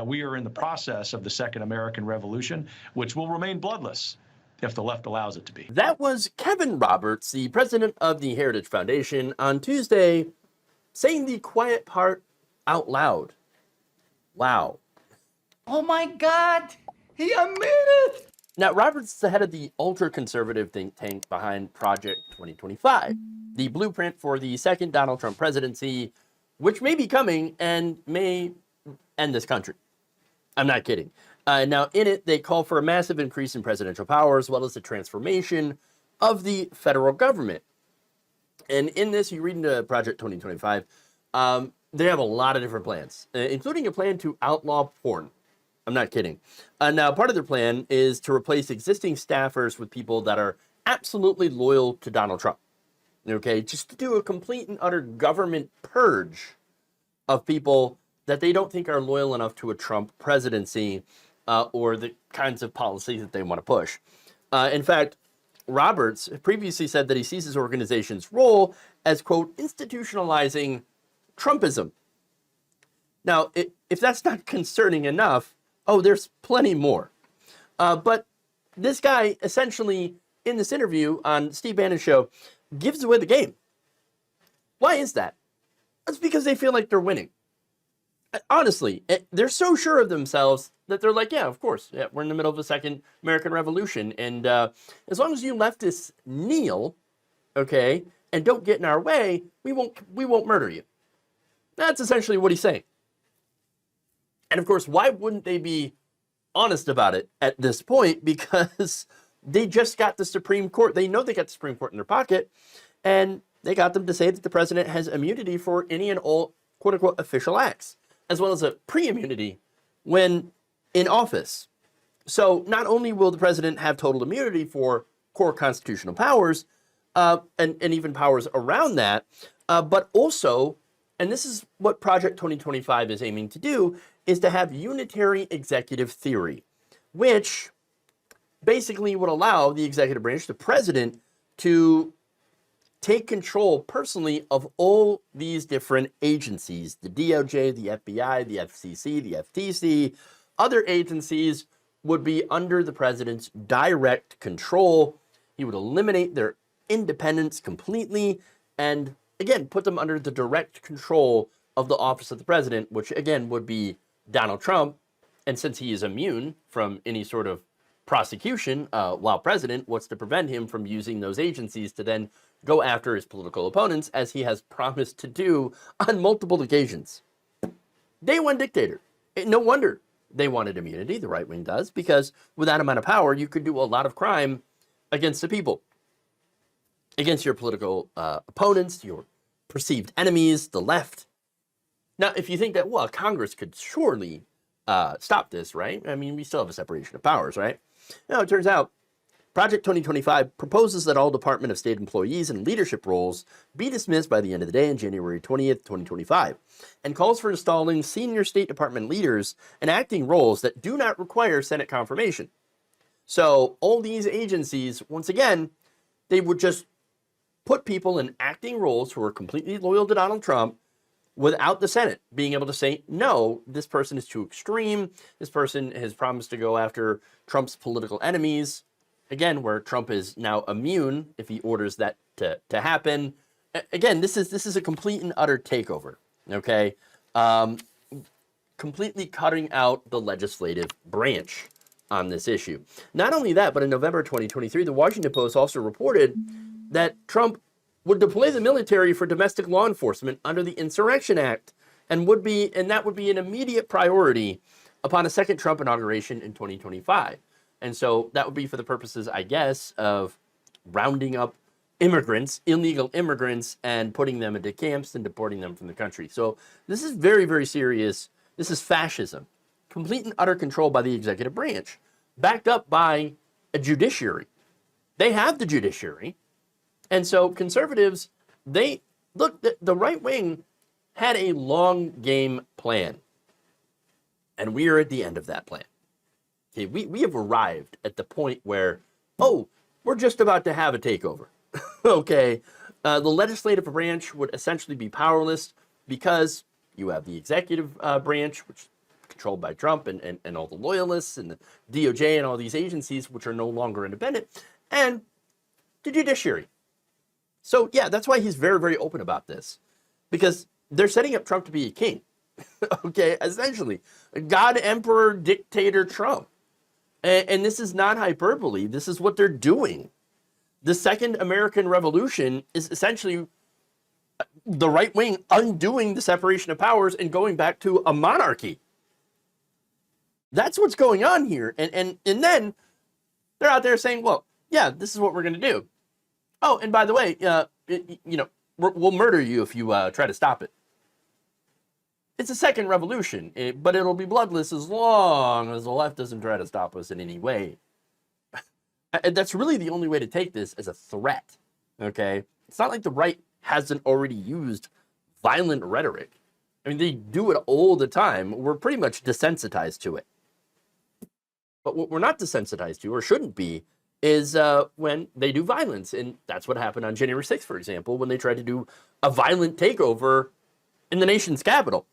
We are in the process of the Second American Revolution, which will remain bloodless if the left allows it to be. That was Kevin Roberts, the president of the Heritage Foundation, on Tuesday, saying the quiet part out loud. Wow. Oh my God, he admitted it. Now, Roberts is the head of the ultra-conservative think tank behind Project 2025, the blueprint for the second Donald Trump presidency, which may be coming and may end this country. I'm not kidding. Now, in it, they call for a massive increase in presidential power, as well as the transformation of the federal government. And in this, you read into Project 2025, they have a lot of different plans, including a plan to outlaw porn. I'm not kidding. Now, part of their plan is to replace existing staffers with people that are absolutely loyal to Donald Trump. Okay, just to do a complete and utter government purge of people that they don't think are loyal enough to a Trump presidency or the kinds of policies that they want to push. In fact, Roberts previously said that he sees his organization's role as, quote, institutionalizing Trumpism. Now, if that's not concerning enough, oh, there's plenty more. But this guy essentially, in this interview on Steve Bannon's show, gives away the game. Why is that? That's because they feel like they're winning. Honestly, they're so sure of themselves that they're like, yeah, of course, yeah, we're in the middle of a second American Revolution. And as long as you leftists kneel, okay, and don't get in our way, we won't murder you. That's essentially what he's saying. And of course, why wouldn't they be honest about it at this point? Because they just got the Supreme Court. They know they got the Supreme Court in their pocket, and they got them to say that the president has immunity for any and all, quote unquote, official acts, as well as a pre-immunity when in office. So not only will the president have total immunity for core constitutional powers, and even powers around that, but also, and this is what Project 2025 is aiming to do, is to have unitary executive theory, which basically would allow the executive branch, the president, to take control personally of all these different agencies, the DOJ, the FBI, the FCC, the FTC. Other agencies would be under the president's direct control. He would eliminate their independence completely and, again, put them under the direct control of the office of the president, which, again, would be Donald Trump. And since he is immune from any sort of prosecution while president, what's to prevent him from using those agencies to then go after his political opponents, as he has promised to do on multiple occasions? Day one dictator. No wonder they wanted immunity, the right wing does, because with that amount of power, you could do a lot of crime against the people, against your political opponents, your perceived enemies, the left. Now, if you think that, well, Congress could surely stop this, right? I mean, we still have a separation of powers, right? No, it turns out Project 2025 proposes that all Department of State employees and leadership roles be dismissed by the end of the day on January 20th, 2025, and calls for installing senior State Department leaders in acting roles that do not require Senate confirmation. So all these agencies, once again, they would just put people in acting roles who are completely loyal to Donald Trump without the Senate being able to say, no, this person is too extreme. This person has promised to go after Trump's political enemies. Again, where Trump is now immune if he orders that to happen. Again, this is a complete and utter takeover, okay? Completely cutting out the legislative branch on this issue. Not only that, but in November 2023, the Washington Post also reported that Trump would deploy the military for domestic law enforcement under the Insurrection Act, and that would be an immediate priority upon a second Trump inauguration in 2025. And so that would be for the purposes, I guess, of rounding up immigrants, illegal immigrants, and putting them into camps and deporting them from the country. So this is very, very serious. This is fascism. Complete and utter control by the executive branch, backed up by a judiciary. They have the judiciary. And so conservatives, the right wing had a long game plan. And we are at the end of that plan. Okay, we have arrived at the point where, oh, we're just about to have a takeover. Okay, the legislative branch would essentially be powerless because you have the executive branch, which controlled by Trump and all the loyalists and the DOJ and all these agencies, which are no longer independent, and the judiciary. So yeah, that's why he's very, very open about this, because they're setting up Trump to be a king. Okay, essentially, God, Emperor, Dictator Trump. And this is not hyperbole. This is what they're doing. The Second American Revolution is essentially the right wing undoing the separation of powers and going back to a monarchy. That's what's going on here. And then they're out there saying, well, yeah, this is what we're going to do. Oh, and by the way, we'll murder you if you try to stop it. It's a second revolution, but it'll be bloodless as long as the left doesn't try to stop us in any way. And that's really the only way to take this as a threat, okay? It's not like the right hasn't already used violent rhetoric. I mean, they do it all the time. We're pretty much desensitized to it. But what we're not desensitized to, or shouldn't be, is when they do violence. And that's what happened on January 6th, for example, when they tried to do a violent takeover in the nation's capital.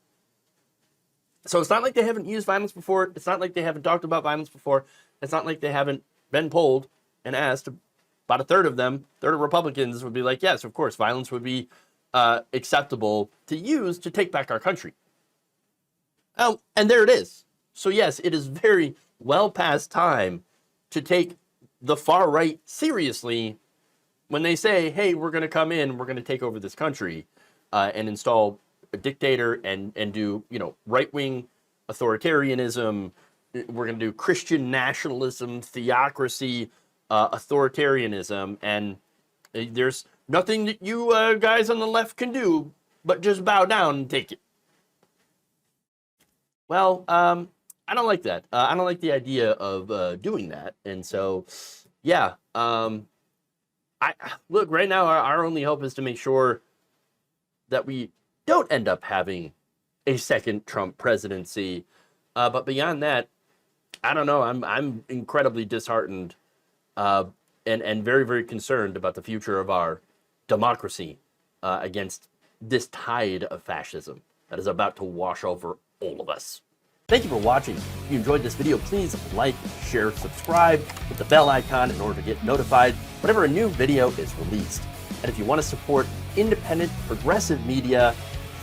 So it's not like they haven't used violence before. It's not like they haven't talked about violence before. It's not like they haven't been polled and asked. About a third of Republicans would be like, yes, of course, violence would be acceptable to use to take back our country. Oh, and there it is. So yes, it is very well past time to take the far right seriously when they say, hey, we're going to come in, we're going to take over this country and install a dictator and do, right-wing authoritarianism. We're going to do Christian nationalism, theocracy, authoritarianism, and there's nothing that you guys on the left can do but just bow down and take it. Well, I don't like that. I don't like the idea of doing that. And so, yeah, look, right now our only hope is to make sure that we don't end up having a second Trump presidency. But beyond that, I don't know. I'm incredibly disheartened and very, very concerned about the future of our democracy against this tide of fascism that is about to wash over all of us. Thank you for watching. If you enjoyed this video, please like, share, subscribe, hit the bell icon in order to get notified whenever a new video is released. And if you want to support independent, progressive media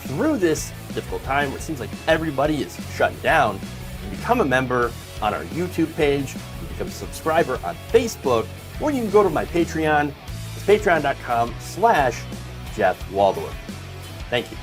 through this difficult time where it seems like everybody is shutting down, you can become a member on our YouTube page, you can become a subscriber on Facebook, or you can go to my Patreon. It's patreon.com/Jeff Waldorf. Thank you.